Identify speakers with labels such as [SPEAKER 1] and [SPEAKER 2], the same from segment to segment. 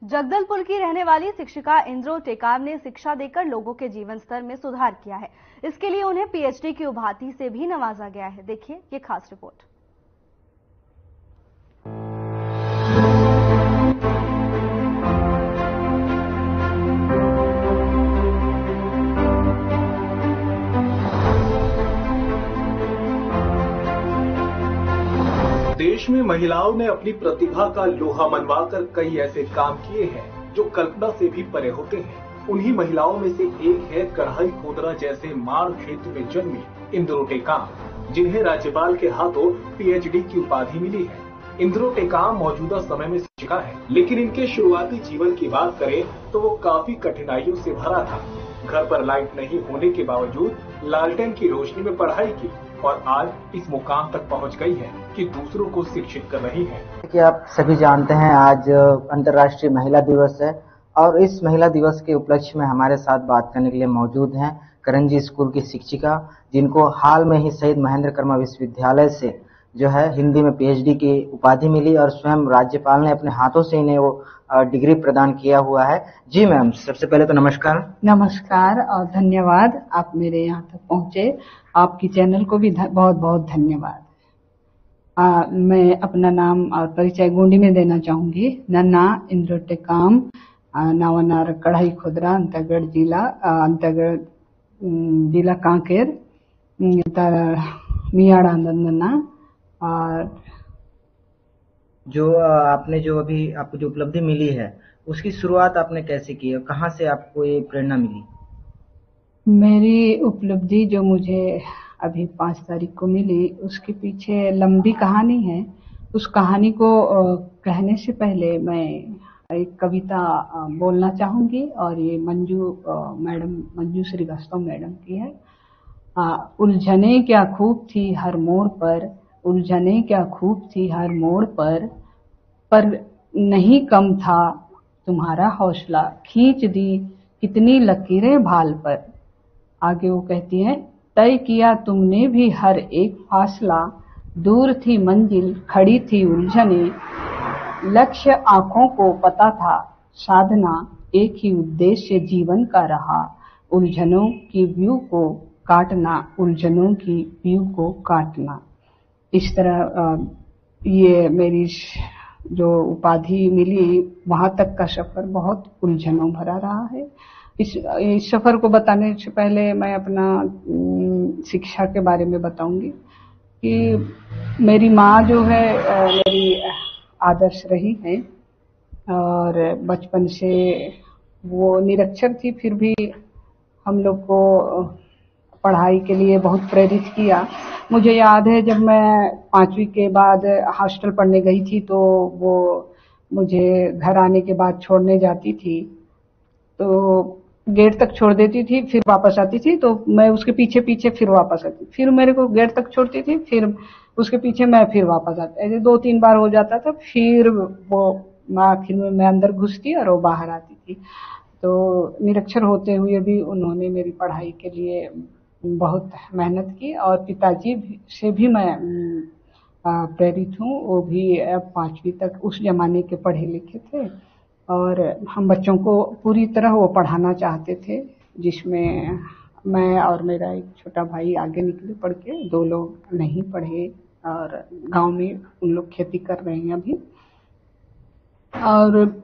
[SPEAKER 1] जगदलपुर की रहने वाली शिक्षिका इंद्रो टेकाम ने शिक्षा देकर लोगों के जीवन स्तर में सुधार किया है। इसके लिए उन्हें पीएचडी की उपाधि से भी नवाजा गया है। देखिए ये खास रिपोर्ट।
[SPEAKER 2] देश में महिलाओं ने अपनी प्रतिभा का लोहा मनवाकर कई ऐसे काम किए हैं जो कल्पना से भी परे होते हैं। उन्हीं महिलाओं में से एक है कढ़ाई खोदरा जैसे माड़ क्षेत्र में जन्मी इंद्रो टेकाम, जिन्हें राज्यपाल के हाथों पीएचडी की उपाधि मिली है। इंद्रो टेकाम मौजूदा समय में शिक्षिका है, लेकिन इनके शुरुआती जीवन की बात करें तो वो काफी कठिनाइयों से भरा था। घर पर लाइट नहीं होने के बावजूद लालटेन की रोशनी में पढ़ाई की और आज इस मुकाम तक पहुंच गई है कि दूसरों को शिक्षित कर रही है।
[SPEAKER 3] कि आप सभी जानते हैं आज अंतर्राष्ट्रीय महिला दिवस है और इस महिला दिवस के उपलक्ष्य में हमारे साथ बात करने के लिए मौजूद हैं करंजी स्कूल की शिक्षिका, जिनको हाल में ही शहीद महेंद्र कर्मा विश्वविद्यालय से जो है हिंदी में पीएचडी की उपाधि मिली और स्वयं राज्यपाल ने अपने हाथों से इन्हें वो डिग्री प्रदान किया हुआ है। जी मैम, सबसे पहले तो नमस्कार।
[SPEAKER 4] नमस्कार और धन्यवाद, आप मेरे यहाँ तक पहुँचे। आपकी चैनल को भी बहुत बहुत धन्यवाद। मैं अपना नाम और परिचय गोंडी में देना चाहूंगी। नन्ना इंद्रो टेकाम, नावनार कढ़ाई खोदरा, अंतरगढ़ जिला कांकेर, मियाड़ा नन्ना। और
[SPEAKER 3] जो आपने जो अभी आपको जो उपलब्धि मिली है उसकी शुरुआत आपने कैसे की और कहाँ से आपको ये प्रेरणा मिली?
[SPEAKER 4] मेरी उपलब्धि जो मुझे अभी 5 तारीख को मिली, उसके पीछे लंबी कहानी है। उस कहानी को कहने से पहले मैं एक कविता बोलना चाहूंगी और ये मंजू श्रीवास्तव मैडम की है। उलझने क्या खूब थी हर मोड़ पर, उलझने क्या खूब थी हर मोड़ पर नहीं कम था तुम्हारा हौसला, खींच दी कितनी लकीरें भाल पर। आगे वो कहती है, तय किया तुमने भी हर एक फासला, दूर थी मंजिल खड़ी थी उलझने, लक्ष्य आंखों को पता था, साधना एक ही उद्देश्य जीवन का रहा, उलझनों की व्यू को काटना, उलझनों की व्यू को काटना। इस तरह ये मेरी जो उपाधि मिली वहां तक का सफर बहुत उलझनों भरा रहा है। इस सफर को बताने से पहले मैं अपना शिक्षा के बारे में बताऊंगी कि मेरी माँ जो है मेरी आदर्श रही है और बचपन से वो निरक्षर थी, फिर भी हम लोग को पढ़ाई के लिए बहुत प्रेरित किया। मुझे याद है जब मैं 5वीं के बाद हॉस्टल पढ़ने गई थी तो वो मुझे घर आने के बाद छोड़ने जाती थी, तो गेट तक छोड़ देती थी, फिर वापस आती थी, तो मैं उसके पीछे पीछे फिर वापस आती, फिर मेरे को गेट तक छोड़ती थी, फिर उसके पीछे मैं फिर वापस आती। ऐसे 2-3 बार हो जाता था, फिर वो आखिर में मैं अंदर घुसती और वो बाहर आती थी। तो निरक्षर होते हुए भी उन्होंने मेरी पढ़ाई के लिए बहुत मेहनत की और पिताजी से भी मैं प्रेरित हूँ। वो भी 5वीं तक उस जमाने के पढ़े लिखे थे और हम बच्चों को पूरी तरह वो पढ़ाना चाहते थे, जिसमें मैं और मेरा एक छोटा भाई आगे निकले पढ़ के, 2 लोग नहीं पढ़े और गांव में उन लोग खेती कर रहे हैं अभी। और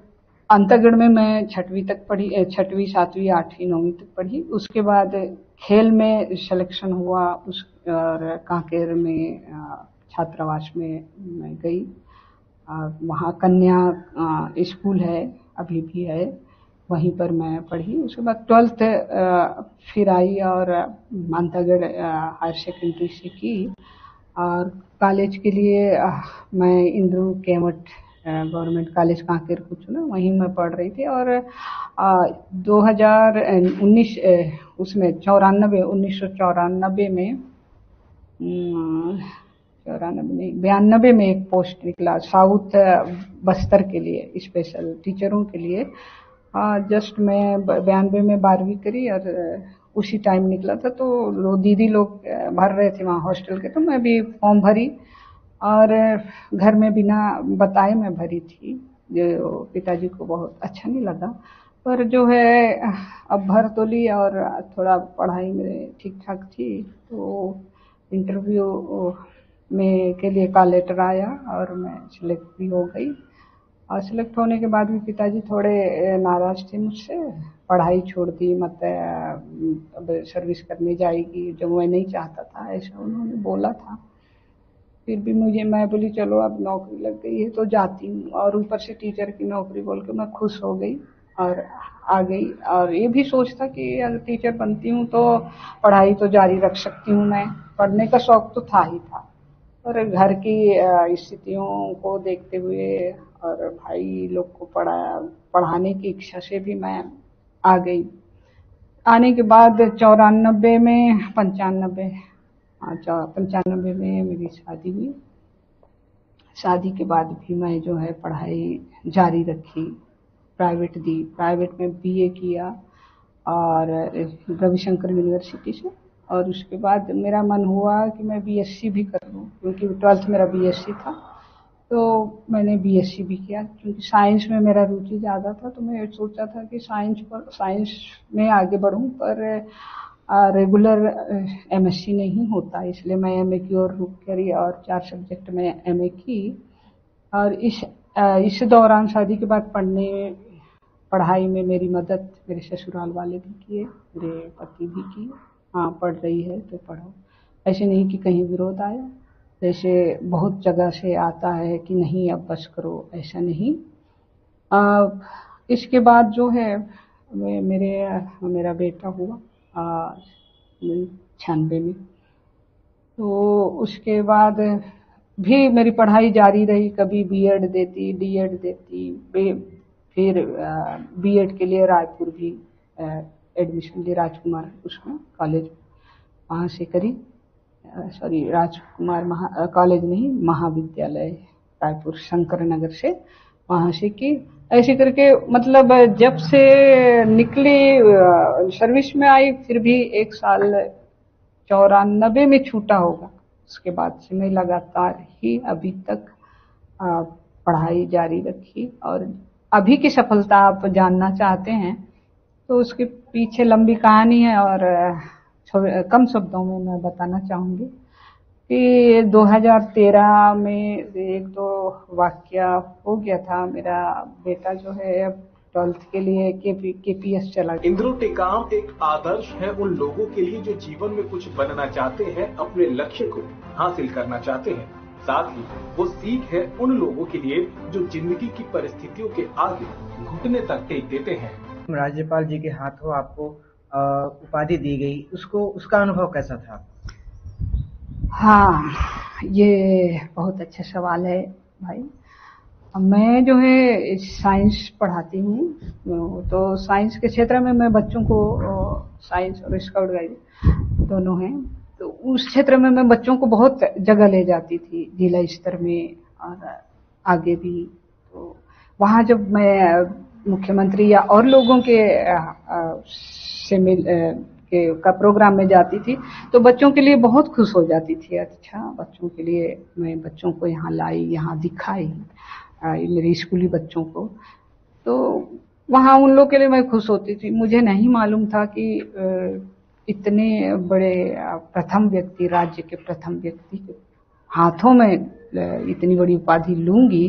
[SPEAKER 4] अंतरगढ़ में मैं 6वीं तक पढ़ी, 6वीं 7वीं 8वीं 9वीं तक पढ़ी। उसके बाद खेल में सिलेक्शन हुआ और कांकेर में छात्रावास में मैं गई और वहाँ कन्या स्कूल है, अभी भी है, वहीं पर मैं पढ़ी। उसके बाद 12th फिर आई और अंतरगढ़ हायर सेकेंडरी से की और कॉलेज के लिए मैं इंद्रू केवट गवर्नमेंट कॉलेज कांकेर को चुना, वहीं मैं पढ़ रही थी। और 2019 उसमें 1994 में 92 में एक पोस्ट निकला साउथ बस्तर के लिए, स्पेशल टीचरों के लिए। जस्ट मैं 92 में 12वीं करी और उसी टाइम निकला था, तो दीदी लोग भर रहे थे वहाँ हॉस्टल के, तो मैं भी फॉर्म भरी और घर में बिना बताए मैं भरी थी जो पिताजी को बहुत अच्छा नहीं लगा। पर जो है अब भर तो ली और थोड़ा पढ़ाई में ठीक ठाक थी, तो इंटरव्यू में के लिए का लेटर आया और मैं सिलेक्ट भी हो गई। और सिलेक्ट होने के बाद भी पिताजी थोड़े नाराज थे मुझसे, पढ़ाई छोड़ दी, मत अब सर्विस करने जाएगी, जो मैं नहीं चाहता था, ऐसा उन्होंने बोला था। फिर भी मैं बोली चलो अब नौकरी लग गई है तो जाती हूँ, और ऊपर से टीचर की नौकरी बोल के मैं खुश हो गई और आ गई। और ये भी सोच था कि अगर टीचर बनती हूँ तो पढ़ाई तो जारी रख सकती हूँ, मैं पढ़ने का शौक तो था ही था, और घर की स्थितियों को देखते हुए और भाई लोग को पढ़ाने की इच्छा से भी मैं आ गई। आने के बाद 95 में 95 में मेरी शादी हुई। शादी के बाद भी मैं जो है पढ़ाई जारी रखी, प्राइवेट में बीए किया और रविशंकर यूनिवर्सिटी से। और उसके बाद मेरा मन हुआ कि मैं बीएससी भी कर लूँ, क्योंकि 12th मेरा बीएससी था, तो मैंने बीएससी भी किया। क्योंकि साइंस में मेरा रुचि ज़्यादा था, तो मैं सोचा था कि साइंस में आगे बढ़ूँ, पर रेगुलर एमएससी नहीं होता, इसलिए मैं एमए की ओर रुख करी और 4 सब्जेक्ट में एमए की। और इस दौरान शादी के बाद पढ़ाई में मेरी मदद मेरे ससुराल वाले भी किए, मेरे पति भी किए। हाँ, पढ़ रही है तो पढ़ो, ऐसे नहीं कि कहीं विरोध आया, जैसे बहुत जगह से आता है कि नहीं अब बस करो, ऐसा नहीं। इसके बाद जो है मेरा बेटा हुआ 96 में। तो उसके बाद भी मेरी पढ़ाई जारी रही, कभी बीएड देती, डीएड देती, फिर बीएड के लिए रायपुर भी एडमिशन ली, राजकुमार उसमें कॉलेज, वहाँ से करी। राजकुमार कॉलेज नहीं, महाविद्यालय रायपुर शंकर नगर से, वहाँ से की। ऐसे करके मतलब जब से निकली सर्विस में आई, फिर भी 1 साल 94 में छूटा होगा, उसके बाद से मैं लगातार ही अभी तक पढ़ाई जारी रखी। और अभी की सफलता आप जानना चाहते हैं तो उसके पीछे लंबी कहानी है, और कम शब्दों में मैं बताना चाहूंगी कि 2013 में 1-2 वाकया हो गया था। मेरा बेटा जो है अब 12th के लिए केपीएस चला गया।
[SPEAKER 2] इंद्रो टेकाम एक आदर्श है उन लोगों के लिए जो जीवन में कुछ बनना चाहते हैं, अपने लक्ष्य को हासिल करना चाहते हैं। साथ ही वो सीख है उन लोगों के लिए जो जिंदगी की परिस्थितियों के आगे घुटने तक टेक देते हैं।
[SPEAKER 3] राज्यपाल जी के हाथों आपको उपाधि दी गई, उसका अनुभव कैसा था?
[SPEAKER 4] हाँ, ये बहुत अच्छा सवाल है भाई। मैं जो है साइंस पढ़ाती हूँ, तो साइंस के क्षेत्र में मैं बच्चों को, साइंस और स्काउट गाइड दोनों हैं, तो उस क्षेत्र में मैं बच्चों को बहुत जगह ले जाती थी, जिला स्तर में और आगे भी। तो वहाँ जब मैं मुख्यमंत्री या और लोगों के का प्रोग्राम में जाती थी, तो बच्चों के लिए बहुत खुश हो जाती थी। अच्छा, बच्चों के लिए मैं बच्चों को यहाँ लाई, यहाँ दिखाई, मेरे स्कूली बच्चों को, तो वहाँ उन लोग के लिए मैं खुश होती थी। मुझे नहीं मालूम था कि इतने बड़े राज्य के प्रथम व्यक्ति के हाथों में इतनी बड़ी उपाधि लूंगी,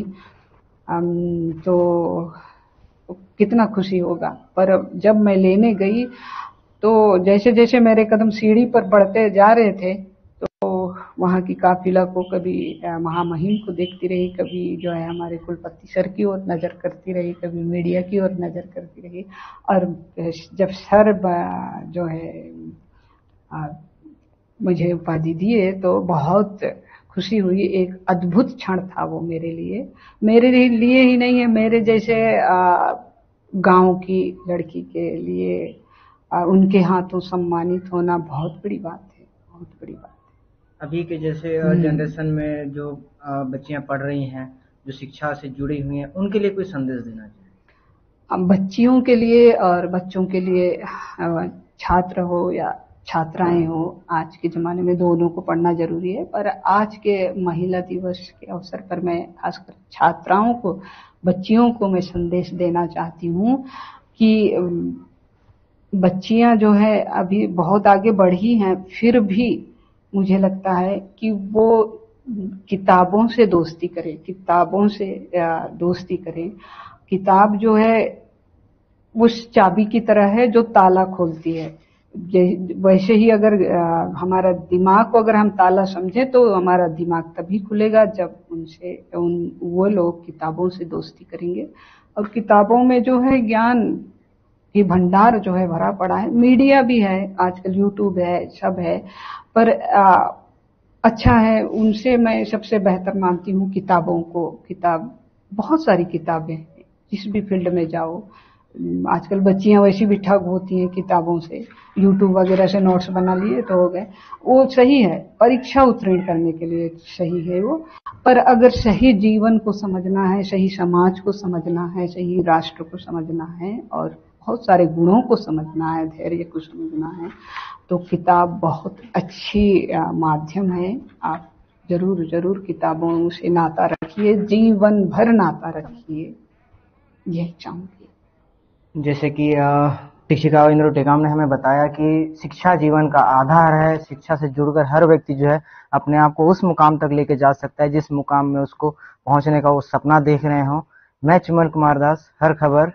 [SPEAKER 4] तो कितना खुशी होगा। पर जब मैं लेने गई तो जैसे जैसे मेरे कदम सीढ़ी पर बढ़ते जा रहे थे, तो वहाँ की काफिला को, कभी महामहिम को देखती रही, कभी जो है हमारे कुलपति सर की ओर नजर करती रही, कभी मीडिया की ओर नजर करती रही। और जब सर जो है मुझे उपाधि दिए तो बहुत खुशी हुई। एक अद्भुत क्षण था वो मेरे लिए ही नहीं है, मेरे जैसे गांव की लड़की के लिए उनके हाथों सम्मानित होना बहुत बड़ी बात है, बहुत बड़ी बात है।
[SPEAKER 3] अभी के जैसे जनरेशन में जो बच्चियां पढ़ रही हैं, जो शिक्षा से जुड़ी हुई हैं, उनके लिए कोई संदेश देना चाहिए?
[SPEAKER 4] बच्चियों के लिए और बच्चों के लिए, छात्र हो या छात्राएं हो, आज के जमाने में दोनों को पढ़ना जरूरी है। पर आज के महिला दिवस के अवसर पर मैं खासकर छात्राओं को बच्चियों को मैं संदेश देना चाहती हूँ कि बच्चियां जो है अभी बहुत आगे बढ़ी हैं, फिर भी मुझे लगता है कि वो किताबों से दोस्ती करें, किताबों से दोस्ती करें। किताब जो है उस चाबी की तरह है जो ताला खोलती है। वैसे ही अगर हमारा दिमाग को अगर हम ताला समझे तो हमारा दिमाग तभी खुलेगा जब वो लोग किताबों से दोस्ती करेंगे। और किताबों में जो है ज्ञान की भंडार जो है भरा पड़ा है। मीडिया भी है, आजकल यूट्यूब है, सब है, पर अच्छा है। उनसे मैं सबसे बेहतर मानती हूँ किताबों को। किताब बहुत सारी किताबें हैं, जिस भी फील्ड में जाओ। आजकल बच्चियां वैसी भी ठग होती हैं किताबों से, यूट्यूब वगैरह से नोट्स बना लिए तो हो गए। वो सही है, परीक्षा उत्तीर्ण करने के लिए सही है वो, पर अगर सही जीवन को समझना है, सही समाज को समझना है, सही राष्ट्र को समझना है और बहुत सारे गुणों को समझना है, धैर्य को समझना है, तो किताब बहुत अच्छी माध्यम है। आप जरूर जरूर किताबों से नाता रखिए, जीवन भर नाता रखिए, यही चाहूंगी।
[SPEAKER 3] जैसे कि शिक्षिका इंद्रो टेकाम ने हमें बताया कि शिक्षा जीवन का आधार है। शिक्षा से जुड़कर हर व्यक्ति जो है अपने आप को उस मुकाम तक लेके जा सकता है जिस मुकाम में उसको पहुंचने का वो सपना देख रहे हो। मैं चिमन कुमार दास, हर खबर